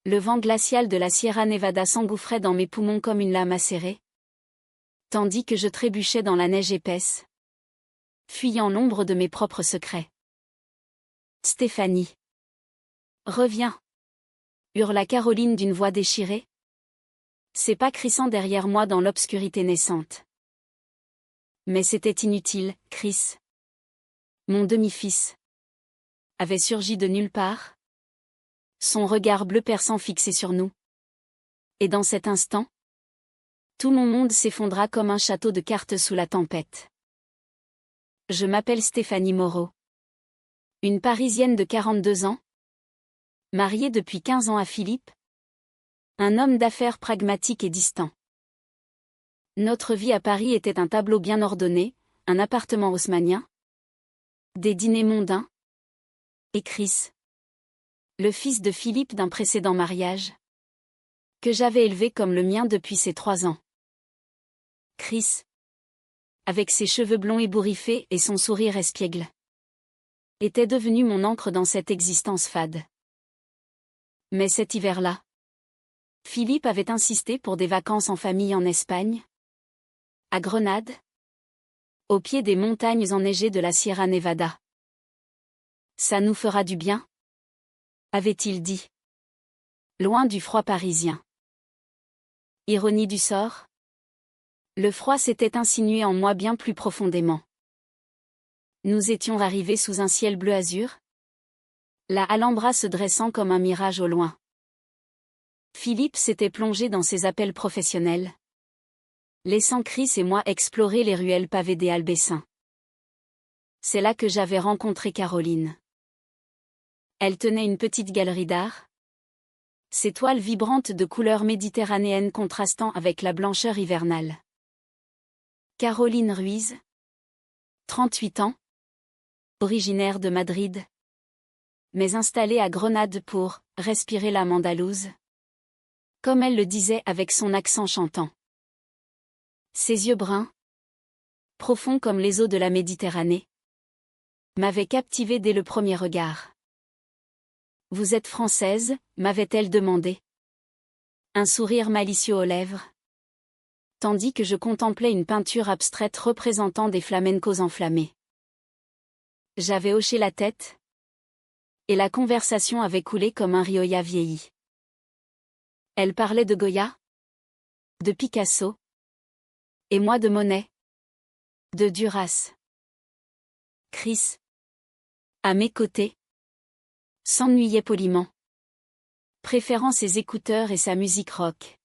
Le vent glacial de la Sierra Nevada s'engouffrait dans mes poumons comme une lame acérée, tandis que je trébuchais dans la neige épaisse, fuyant l'ombre de mes propres secrets. Stéphanie. Reviens, hurla Caroline d'une voix déchirée. Ses pas crissant derrière moi dans l'obscurité naissante. Mais c'était inutile, Chris. Mon demi-fils avait surgi de nulle part, son regard bleu perçant fixé sur nous. Et dans cet instant, tout mon monde s'effondra comme un château de cartes sous la tempête. Je m'appelle Stéphanie Moreau. Une Parisienne de 42 ans, mariée depuis 15 ans à Philippe, un homme d'affaires pragmatique et distant. Notre vie à Paris était un tableau bien ordonné, un appartement haussmannien, des dîners mondains, et Chris, le fils de Philippe d'un précédent mariage, que j'avais élevé comme le mien depuis ses 3 ans. Chris, avec ses cheveux blonds ébouriffés et son sourire espiègle, était devenu mon ancre dans cette existence fade. Mais cet hiver-là, Philippe avait insisté pour des vacances en famille en Espagne, à Grenade, au pied des montagnes enneigées de la Sierra Nevada. Ça nous fera du bien, avait-il dit. Loin du froid parisien. Ironie du sort. Le froid s'était insinué en moi bien plus profondément. Nous étions arrivés sous un ciel bleu azur, la Alhambra se dressant comme un mirage au loin. Philippe s'était plongé dans ses appels professionnels, laissant Chris et moi explorer les ruelles pavées des Halles-Bessins. C'est là que j'avais rencontré Caroline. Elle tenait une petite galerie d'art, ses toiles vibrantes de couleurs méditerranéennes contrastant avec la blancheur hivernale. Caroline Ruiz, 38 ans, originaire de Madrid, mais installée à Grenade pour « respirer l'âme andalouse », comme elle le disait avec son accent chantant. Ses yeux bruns, profonds comme les eaux de la Méditerranée, m'avaient captivé dès le premier regard. « Vous êtes française ?» m'avait-elle demandé. Un sourire malicieux aux lèvres, tandis que je contemplais une peinture abstraite représentant des flamencos enflammés. J'avais hoché la tête, et la conversation avait coulé comme un rioja vieilli. Elle parlait de Goya, de Picasso, et moi de Monet, de Duras. Chris, à mes côtés, s'ennuyait poliment, préférant ses écouteurs et sa musique rock.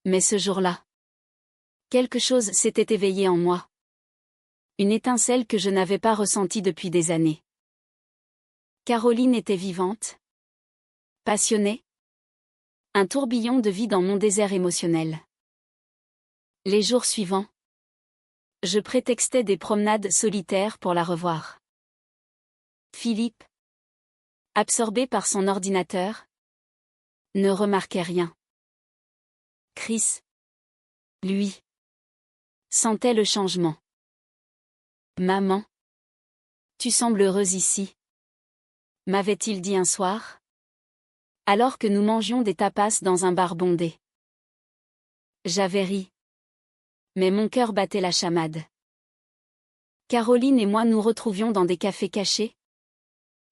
Mais ce jour-là, quelque chose s'était éveillé en moi. Une étincelle que je n'avais pas ressentie depuis des années. Caroline était vivante, passionnée, un tourbillon de vie dans mon désert émotionnel. Les jours suivants, je prétextais des promenades solitaires pour la revoir. Philippe, absorbé par son ordinateur, ne remarquait rien. Chris, lui, sentait le changement. « Maman, tu sembles heureuse ici », m'avait-il dit un soir, alors que nous mangions des tapas dans un bar bondé. J'avais ri, mais mon cœur battait la chamade. Caroline et moi nous retrouvions dans des cafés cachés,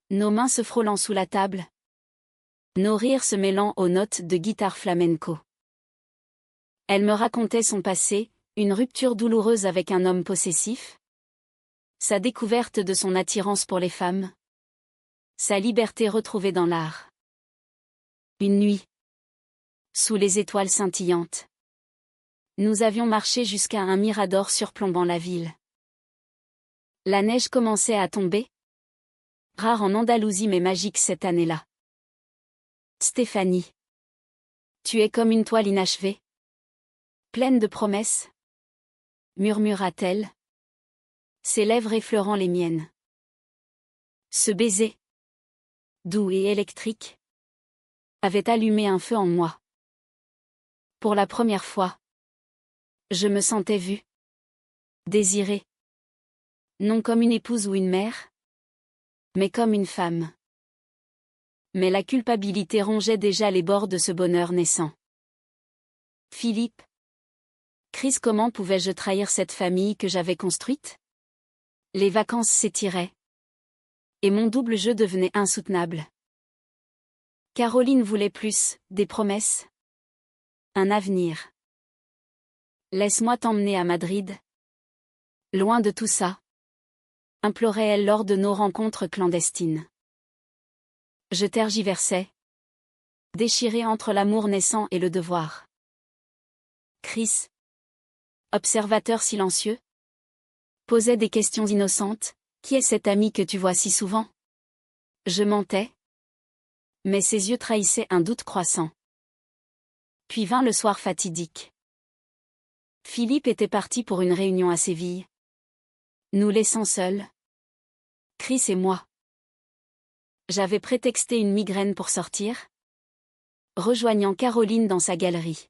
nos mains se frôlant sous la table, nos rires se mêlant aux notes de guitare flamenco. Elle me racontait son passé, une rupture douloureuse avec un homme possessif, sa découverte de son attirance pour les femmes, sa liberté retrouvée dans l'art. Une nuit, sous les étoiles scintillantes, nous avions marché jusqu'à un mirador surplombant la ville. La neige commençait à tomber, rare en Andalousie mais magique cette année-là. Stéphanie, tu es comme une toile inachevée, pleine de promesses, murmura-t-elle, ses lèvres effleurant les miennes. Ce baiser, doux et électrique, avait allumé un feu en moi. Pour la première fois, je me sentais vue, désirée. Non comme une épouse ou une mère, mais comme une femme. Mais la culpabilité rongeait déjà les bords de ce bonheur naissant. Philippe. Chris, comment pouvais-je trahir cette famille que j'avais construite? Les vacances s'étiraient. Et mon double jeu devenait insoutenable. Caroline voulait plus, des promesses. Un avenir. Laisse-moi t'emmener à Madrid. Loin de tout ça. Implorait-elle lors de nos rencontres clandestines. Je tergiversais. Déchiré entre l'amour naissant et le devoir. Chris. Observateur silencieux. Posait des questions innocentes. Qui est cet ami que tu vois si souvent? Je mentais. Mais ses yeux trahissaient un doute croissant. Puis vint le soir fatidique. Philippe était parti pour une réunion à Séville. Nous laissant seuls. Chris et moi. J'avais prétexté une migraine pour sortir. Rejoignant Caroline dans sa galerie.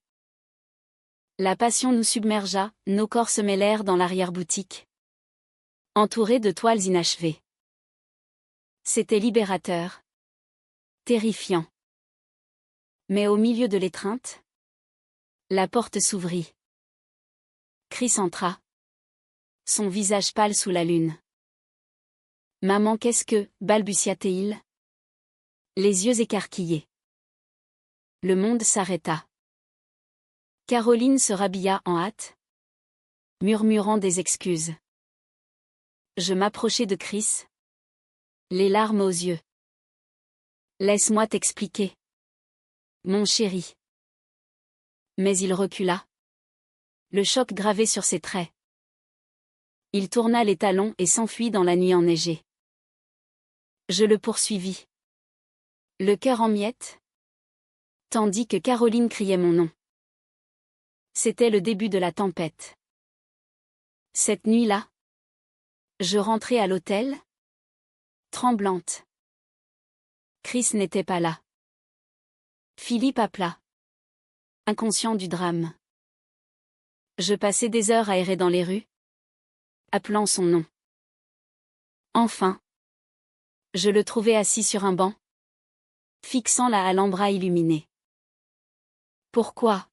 La passion nous submergea, nos corps se mêlèrent dans l'arrière-boutique. Entourés de toiles inachevées. C'était libérateur. Terrifiant. Mais au milieu de l'étreinte, la porte s'ouvrit. Chris entra. Son visage pâle sous la lune. Maman, qu'est-ce que, balbutia-t-il? Les yeux écarquillés. Le monde s'arrêta. Caroline se rhabilla en hâte, murmurant des excuses. Je m'approchai de Chris. Les larmes aux yeux. Laisse-moi t'expliquer. Mon chéri. Mais il recula. Le choc gravé sur ses traits. Il tourna les talons et s'enfuit dans la nuit enneigée. Je le poursuivis. Le cœur en miettes. Tandis que Caroline criait mon nom. C'était le début de la tempête. Cette nuit-là, je rentrai à l'hôtel, tremblante. Chris n'était pas là. Philippe appela. Inconscient du drame. Je passai des heures à errer dans les rues, appelant son nom. Enfin, je le trouvai assis sur un banc, fixant la Alhambra illuminée. Pourquoi?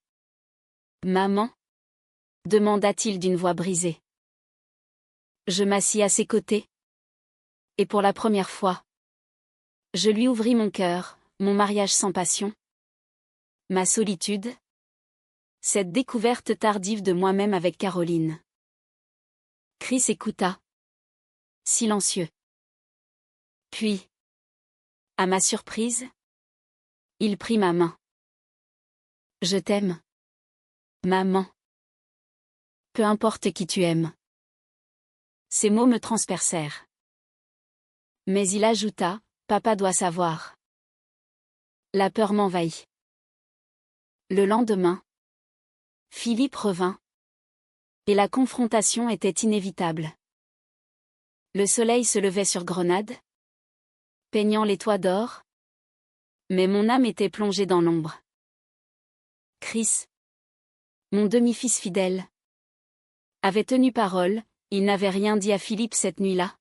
Maman? Demanda-t-il d'une voix brisée. Je m'assis à ses côtés. Et pour la première fois, je lui ouvris mon cœur, mon mariage sans passion. Ma solitude. Cette découverte tardive de moi-même avec Caroline. Chris écouta. Silencieux. Puis, à ma surprise, il prit ma main. Je t'aime. Maman. Peu importe qui tu aimes. Ces mots me transpercèrent. Mais il ajouta, papa doit savoir. La peur m'envahit. Le lendemain, Philippe revint. Et la confrontation était inévitable. Le soleil se levait sur Grenade, peignant les toits d'or. Mais mon âme était plongée dans l'ombre. Chris, mon demi-fils fidèle, avait tenu parole, il n'avait rien dit à Philippe cette nuit-là,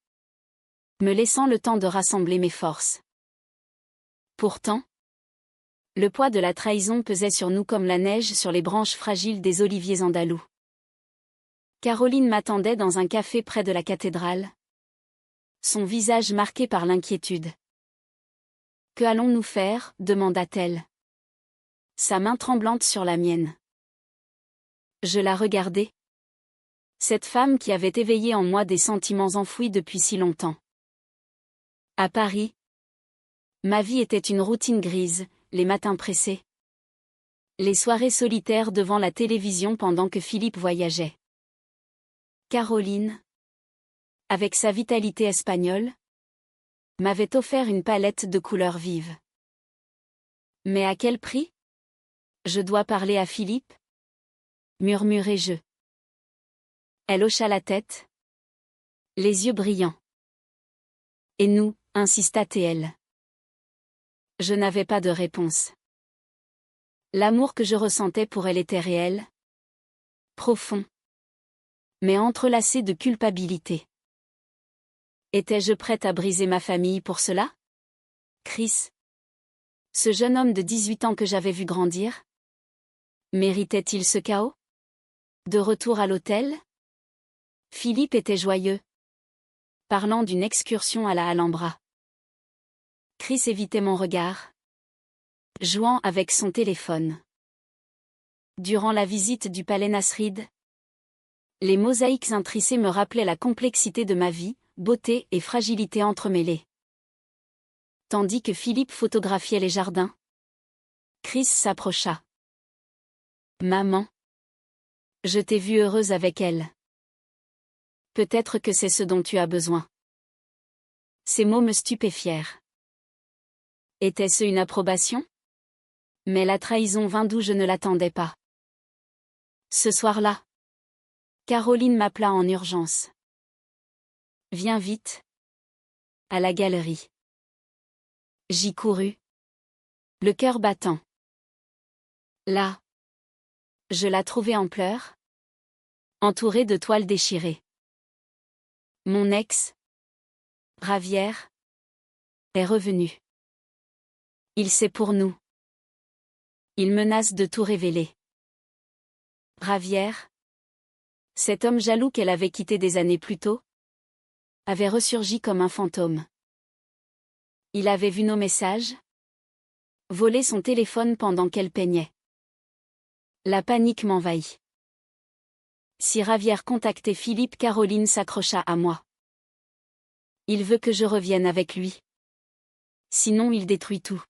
me laissant le temps de rassembler mes forces. Pourtant, le poids de la trahison pesait sur nous comme la neige sur les branches fragiles des oliviers andalous. Caroline m'attendait dans un café près de la cathédrale. Son visage marqué par l'inquiétude. « Que allons-nous faire » demanda-t-elle. Sa main tremblante sur la mienne. Je la regardai. Cette femme qui avait éveillé en moi des sentiments enfouis depuis si longtemps. À Paris, ma vie était une routine grise, les matins pressés. Les soirées solitaires devant la télévision pendant que Philippe voyageait. Caroline, avec sa vitalité espagnole, m'avait offert une palette de couleurs vives. Mais à quel prix? Je dois parler à Philippe? Murmurai-je. Elle hocha la tête, les yeux brillants. Et nous, insista-t-elle. Je n'avais pas de réponse. L'amour que je ressentais pour elle était réel, profond, mais entrelacé de culpabilité. Étais-je prête à briser ma famille pour cela? Chris, Ce jeune homme de 18 ans que j'avais vu grandir? Méritait-il ce chaos? De retour à l'hôtel? Philippe était joyeux, parlant d'une excursion à la Alhambra. Chris évitait mon regard, jouant avec son téléphone. Durant la visite du palais Nasrid, les mosaïques intricées me rappelaient la complexité de ma vie, beauté et fragilité entremêlées. Tandis que Philippe photographiait les jardins, Chris s'approcha. Maman, je t'ai vue heureuse avec elle. Peut-être que c'est ce dont tu as besoin. Ces mots me stupéfièrent. Était-ce une approbation? Mais la trahison vint d'où je ne l'attendais pas. Ce soir-là, Caroline m'appela en urgence. Viens vite. À la galerie. J'y courus, le cœur battant. Là, je la trouvai en pleurs, entourée de toiles déchirées. Mon ex, Ravière, est revenu. Il sait pour nous. Il menace de tout révéler. Ravière, cet homme jaloux qu'elle avait quitté des années plus tôt, avait ressurgi comme un fantôme. Il avait vu nos messages, volé son téléphone pendant qu'elle peignait. La panique m'envahit. Si Ravière contactait Philippe, Caroline s'accrocha à moi. Il veut que je revienne avec lui. Sinon il détruit tout.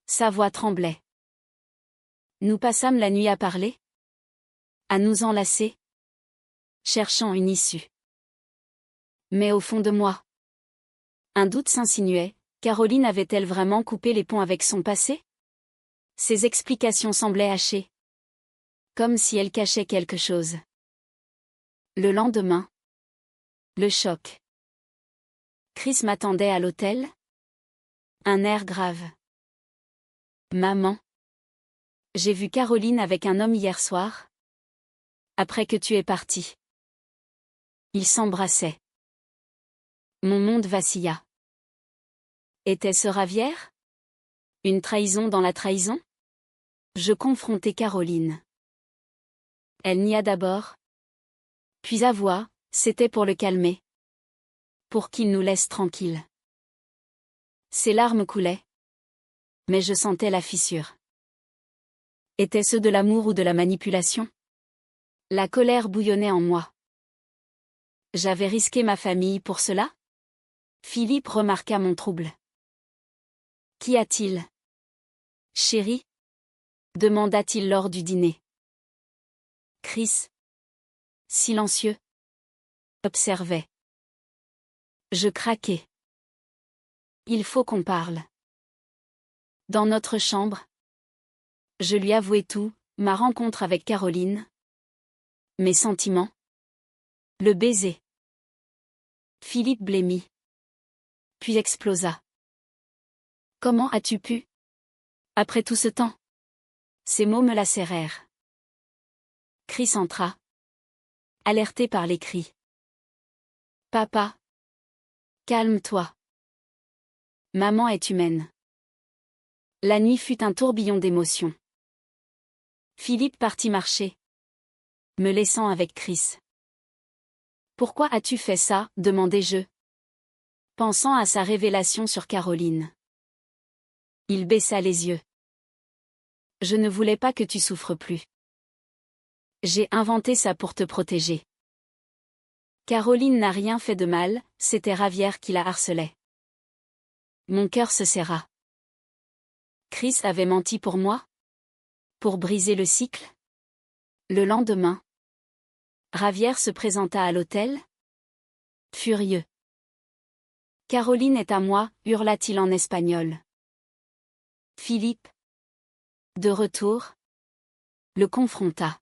Sa voix tremblait. Nous passâmes la nuit à parler, à nous enlacer, cherchant une issue. Mais au fond de moi, un doute s'insinuait. Caroline avait-elle vraiment coupé les ponts avec son passé? Ses explications semblaient hachées, comme si elle cachait quelque chose. Le lendemain, le choc. Chris m'attendait à l'hôtel, un air grave. Maman, j'ai vu Caroline avec un homme hier soir, après que tu es partie. Ils s'embrassaient. Mon monde vacilla. Était-ce Ravière? Une trahison dans la trahison? Je confrontai Caroline. Elle nia d'abord, puis avoua, c'était pour le calmer. Pour qu'il nous laisse tranquilles. Ses larmes coulaient, mais je sentais la fissure. Était-ce de l'amour ou de la manipulation? La colère bouillonnait en moi. J'avais risqué ma famille pour cela? Philippe remarqua mon trouble. Qu'y a-t-il? Chérie? Demanda-t-il lors du dîner. Chris, silencieux, observait. Je craquai. Il faut qu'on parle. Dans notre chambre, je lui avouai tout, ma rencontre avec Caroline, mes sentiments, le baiser. Philippe blêmit, puis explosa. Comment as-tu pu? Après tout ce temps? Ces mots me lacérèrent. Chris entra, alerté par les cris. Papa, calme-toi. Maman est humaine. La nuit fut un tourbillon d'émotions. Philippe partit marcher, me laissant avec Chris. Pourquoi as-tu fait ça? Demandai-je, pensant à sa révélation sur Caroline. Il baissa les yeux. Je ne voulais pas que tu souffres plus. J'ai inventé ça pour te protéger. Caroline n'a rien fait de mal, c'était Ravière qui la harcelait. Mon cœur se serra. Chris avait menti pour moi? Pour briser le cycle? Le lendemain, Ravière se présenta à l'hôtel, furieux. Caroline est à moi, hurla-t-il en espagnol. Philippe, de retour, le confronta.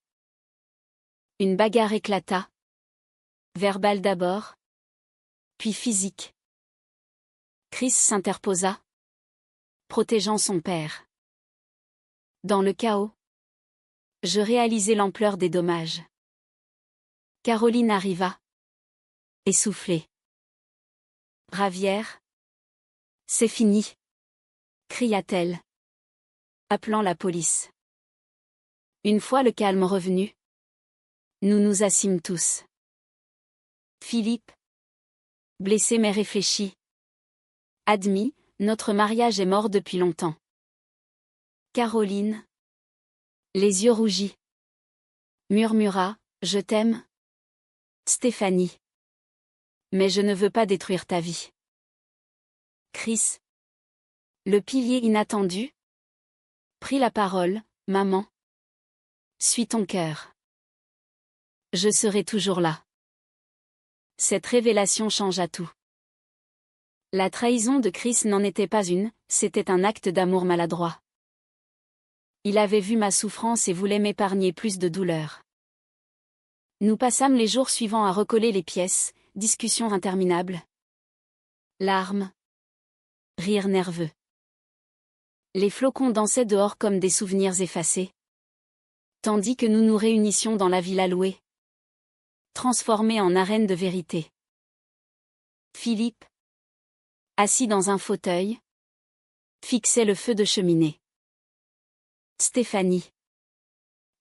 Une bagarre éclata. Verbale d'abord, puis physique. Chris s'interposa, protégeant son père. Dans le chaos, je réalisai l'ampleur des dommages. Caroline arriva, essoufflée. Ravière, c'est fini. cria-t-elle, appelant la police. Une fois le calme revenu, nous nous assîmes tous. Philippe, blessé mais réfléchi, admis, notre mariage est mort depuis longtemps. Caroline, les yeux rougis, murmura, je t'aime, Stéphanie. Mais je ne veux pas détruire ta vie. Chris, le pilier inattendu, prit la parole, maman. Suis ton cœur. Je serai toujours là. Cette révélation changea tout. La trahison de Chris n'en était pas une, c'était un acte d'amour maladroit. Il avait vu ma souffrance et voulait m'épargner plus de douleur. Nous passâmes les jours suivants à recoller les pièces, discussions interminables. Larmes. Rires nerveux. Les flocons dansaient dehors comme des souvenirs effacés. Tandis que nous nous réunissions dans la villa louée, transformée en arène de vérité. Philippe, assis dans un fauteuil, fixait le feu de cheminée. Stéphanie,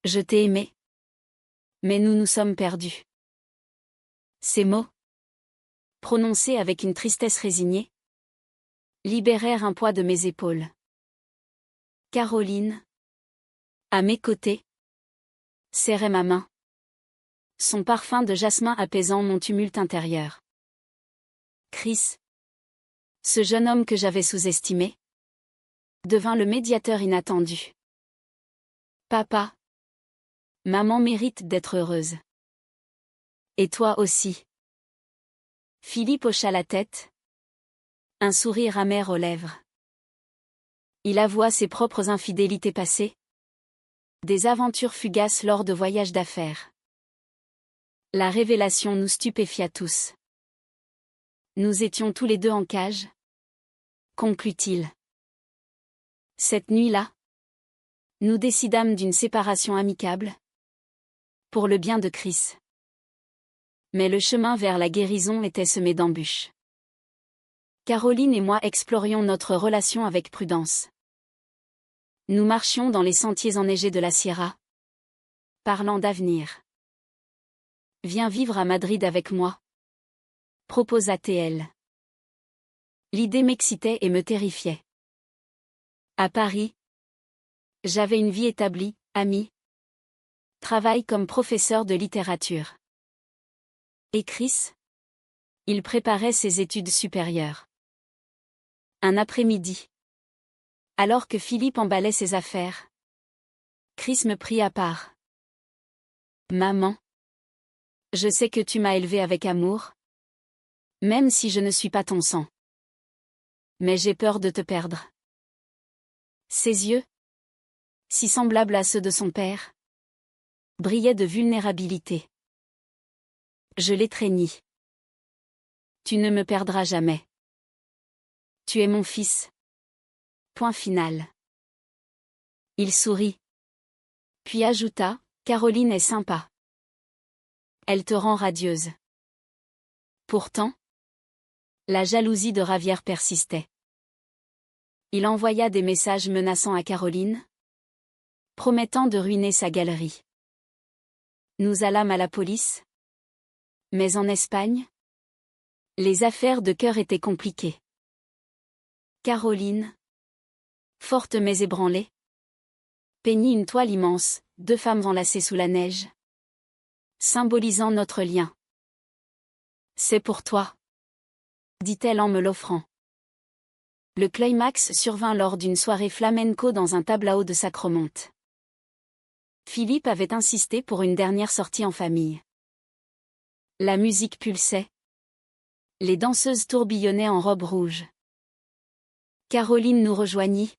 je t'ai aimé. Mais nous nous sommes perdus. Ces mots, prononcés avec une tristesse résignée, libérèrent un poids de mes épaules. Caroline, à mes côtés, serrait ma main. Son parfum de jasmin apaisant mon tumulte intérieur. Chris, ce jeune homme que j'avais sous-estimé, devint le médiateur inattendu. Papa, maman mérite d'être heureuse. Et toi aussi. Philippe hocha la tête, un sourire amer aux lèvres. Il avoua ses propres infidélités passées, des aventures fugaces lors de voyages d'affaires. La révélation nous stupéfia tous. Nous étions tous les deux en cage, conclut-il. Cette nuit-là, nous décidâmes d'une séparation amicable, pour le bien de Chris. Mais le chemin vers la guérison était semé d'embûches. Caroline et moi explorions notre relation avec prudence. Nous marchions dans les sentiers enneigés de la Sierra, parlant d'avenir. Viens vivre à Madrid avec moi, proposa-t-elle. L'idée m'excitait et me terrifiait. À Paris, j'avais une vie établie, amie, travail comme professeur de littérature. Et Chris? Il préparait ses études supérieures. Un après-midi, alors que Philippe emballait ses affaires, Chris me prit à part. Maman, je sais que tu m'as élevée avec amour, même si je ne suis pas ton sang. Mais j'ai peur de te perdre. Ses yeux, si semblables à ceux de son père, brillaient de vulnérabilité. Je l'étreignis. Tu ne me perdras jamais. Tu es mon fils. Point final. Il sourit. Puis ajouta, Caroline est sympa. Elle te rend radieuse. Pourtant, la jalousie de Ravière persistait. Il envoya des messages menaçants à Caroline, promettant de ruiner sa galerie. Nous allâmes à la police. Mais en Espagne, les affaires de cœur étaient compliquées. Caroline, forte mais ébranlée, peignit une toile immense, 2 femmes enlacées sous la neige, symbolisant notre lien. C'est pour toi, dit-elle en me l'offrant. Le climax survint lors d'une soirée flamenco dans un tableau de Sacremonte. Philippe avait insisté pour une dernière sortie en famille. La musique pulsait. Les danseuses tourbillonnaient en robe rouge. Caroline nous rejoignit,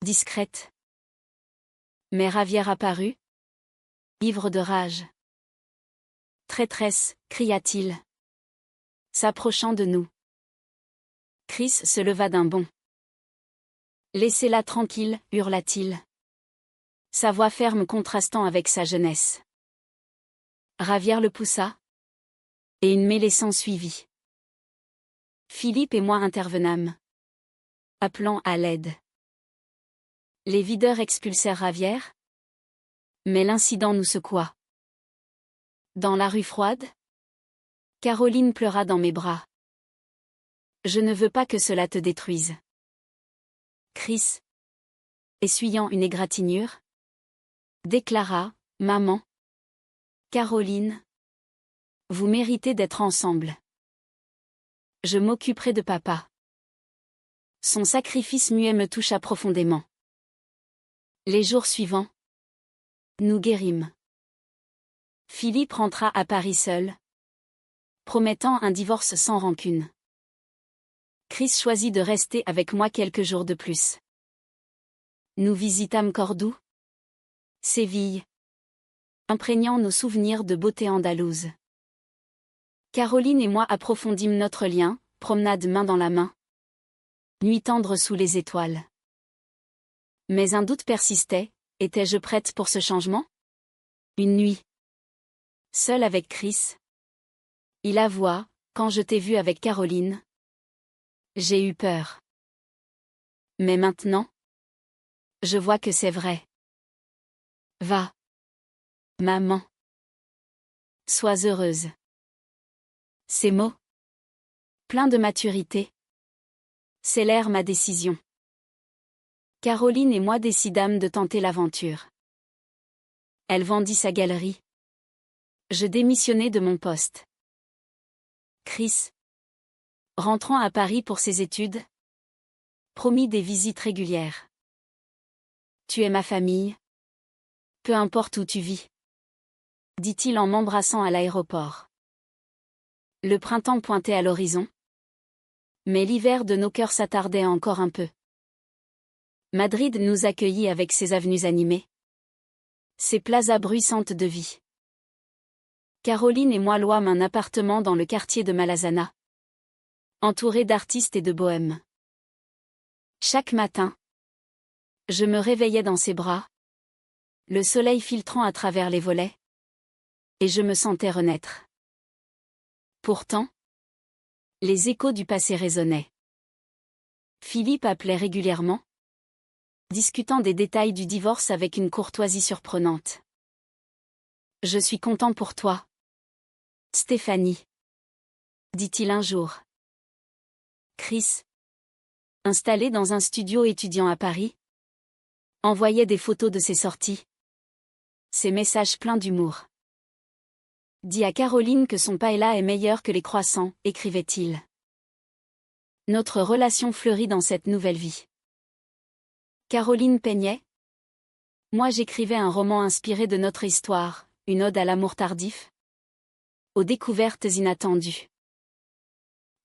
discrète. Mais Ravière apparut, ivre de rage. Traîtresse, cria-t-il, s'approchant de nous. Chris se leva d'un bond. Laissez-la tranquille, hurla-t-il. Sa voix ferme contrastant avec sa jeunesse. Ravière le poussa, et une mêlée s'ensuivit. Philippe et moi intervenâmes. appelant à l'aide. Les videurs expulsèrent Ravière. Mais l'incident nous secoua. Dans la rue froide, Caroline pleura dans mes bras. Je ne veux pas que cela te détruise. Chris, essuyant une égratignure, déclara, maman. Caroline, vous méritez d'être ensemble. Je m'occuperai de papa. Son sacrifice muet me toucha profondément. Les jours suivants, nous guérîmes. Philippe rentra à Paris seul, promettant un divorce sans rancune. Chris choisit de rester avec moi quelques jours de plus. Nous visitâmes Cordoue, Séville, imprégnant nos souvenirs de beauté andalouse. Caroline et moi approfondîmes notre lien, promenade main dans la main. Nuit tendre sous les étoiles. Mais un doute persistait, étais-je prête pour ce changement? Une nuit. Seule avec Chris. Il avoua, quand je t'ai vue avec Caroline. J'ai eu peur. Mais maintenant, je vois que c'est vrai. Va. Maman. Sois heureuse. Ces mots, pleins de maturité, scellèrent ma décision. Caroline et moi décidâmes de tenter l'aventure. Elle vendit sa galerie. Je démissionnai de mon poste. Chris, rentrant à Paris pour ses études, promit des visites régulières. Tu es ma famille. Peu importe où tu vis, dit-il en m'embrassant à l'aéroport. Le printemps pointait à l'horizon. Mais l'hiver de nos cœurs s'attardait encore un peu. Madrid nous accueillit avec ses avenues animées. Ses plazas bruissantes de vie. Caroline et moi louâmes un appartement dans le quartier de Malazana, entouré d'artistes et de bohèmes. Chaque matin, je me réveillais dans ses bras, le soleil filtrant à travers les volets, et je me sentais renaître. Pourtant, les échos du passé résonnaient. Philippe appelait régulièrement, discutant des détails du divorce avec une courtoisie surprenante. Je suis content pour toi, Stéphanie, dit-il un jour. Chris, installé dans un studio étudiant à Paris, envoyait des photos de ses sorties. Ses messages pleins d'humour. Dis à Caroline que son paella est meilleur que les croissants, écrivait-il. Notre relation fleurit dans cette nouvelle vie. Caroline peignait. Moi j'écrivais un roman inspiré de notre histoire, une ode à l'amour tardif. Aux découvertes inattendues.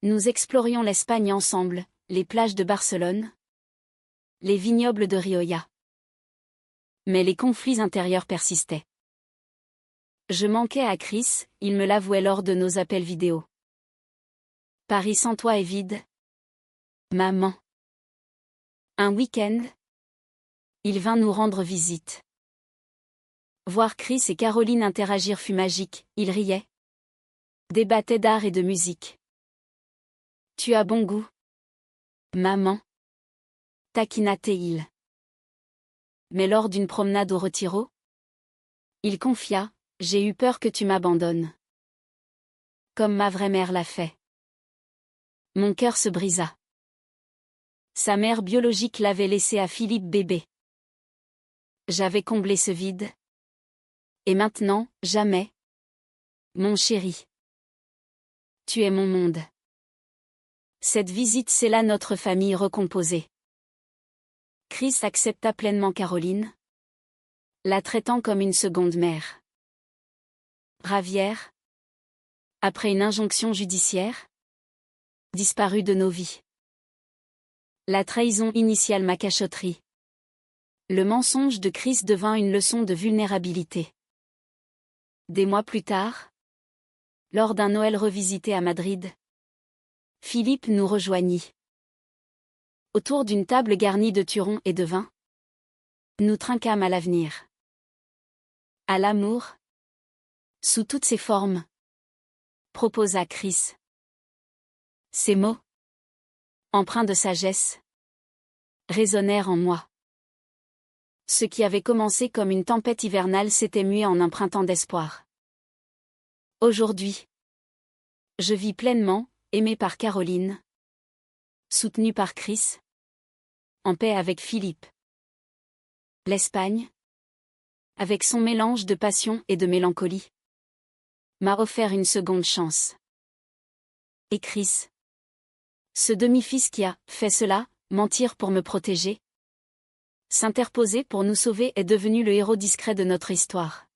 Nous explorions l'Espagne ensemble, les plages de Barcelone, les vignobles de Rioja. Mais les conflits intérieurs persistaient. Je manquais à Chris, il me l'avouait lors de nos appels vidéo. Paris sans toi est vide. Maman. Un week-end, il vint nous rendre visite. Voir Chris et Caroline interagir fut magique, ils riaient. Débattaient d'art et de musique. Tu as bon goût. Maman. Taquina-t-il. Mais lors d'une promenade au Retiro, il confia, j'ai eu peur que tu m'abandonnes. Comme ma vraie mère l'a fait. Mon cœur se brisa. Sa mère biologique l'avait laissé à Philippe bébé. J'avais comblé ce vide. Et maintenant, jamais. Mon chéri. Tu es mon monde. Cette visite scella notre famille recomposée. Chris accepta pleinement Caroline, la traitant comme une seconde mère. Ravière, après une injonction judiciaire, disparut de nos vies. La trahison initiale ma cachotterie. Le mensonge de Chris devint une leçon de vulnérabilité. Des mois plus tard, lors d'un Noël revisité à Madrid, Philippe nous rejoignit. Autour d'une table garnie de turons et de vin, nous trinquâmes à l'avenir. À l'amour, sous toutes ses formes, proposa Chris. Ces mots, empreints de sagesse, résonnèrent en moi. Ce qui avait commencé comme une tempête hivernale s'était mué en un printemps d'espoir. Aujourd'hui, je vis pleinement, aimé par Caroline, soutenu par Chris, en paix avec Philippe. L'Espagne, avec son mélange de passion et de mélancolie, m'a offert une seconde chance. Et Chris, ce demi-fils qui a fait cela, mentir pour me protéger, s'interposer pour nous sauver, est devenu le héros discret de notre histoire.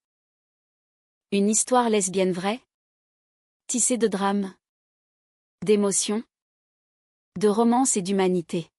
Une histoire lesbienne vraie, tissée de drames, d'émotions, de romance et d'humanité.